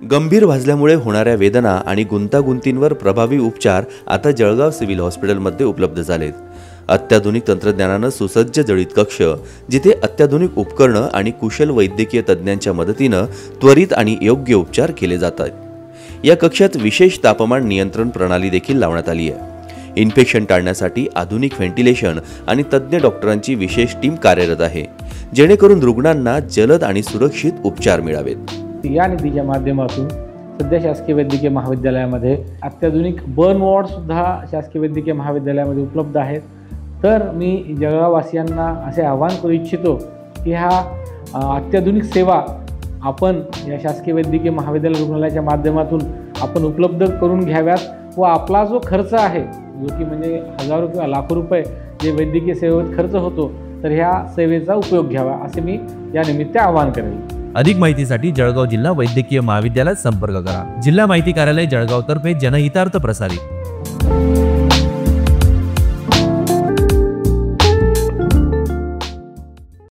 गंभीर भाजल्यामुळे होणाऱ्या वेदना आणि गुंतागुंतींवर प्रभावी उपचार आता जळगाव सिव्हिल हॉस्पिटलमध्ये उपलब्ध झालेत। अत्याधुनिक तंत्रज्ञानाने सुसज्ज जळीत कक्ष, जिथे अत्याधुनिक उपकरणं आणि कुशल वैद्यकीय तज्ञांच्या मदतीने त्वरित आणि योग्य उपचार केले जातात। या कक्षात विशेष तापमान नियंत्रण प्रणाली देखील लावण्यात आली आहे। इन्फेक्शन टाळण्यासाठी आधुनिक व्हेंटिलेशन आणि तज्ञ डॉक्टरांची विशेष टीम कार्यरत आहे, जेणेकरून रुग्णांना जलद आणि सुरक्षित उपचार मिळावेत। या निधीच्या माध्यमातून सध्या शासकीय वैद्यकीय महाविद्यालयामध्ये अत्याधुनिक बर्न वॉर्ड सुद्धा शासकीय वैद्यकीय महाविद्यालयामध्ये उपलब्ध आहेत। तर मी जळगाववासियांना असे आवाहन करू इच्छितो की ह्या अत्याधुनिक सेवा आपण या शासकीय वैद्यकीय महाविद्यालय रुग्णालयाच्या माध्यमातून आपण उपलब्ध करून घ्याव्यात व आपला जो खर्च आहे, जो की म्हणजे हजारो किंवा लाखो रुपये जे वैद्यकीय सेवेत खर्च होतो, तर ह्या सेवेचा उपयोग घ्यावा असे मी या निमित्त आवाहन करेन। अधिक माहितीसाठी जळगाव जिल्हा वैद्यकीय महाविद्यालयात संपर्क करा। जिल्हा माहिती कार्यालय जळगाव तर्फे जनहितार्थ प्रसारित।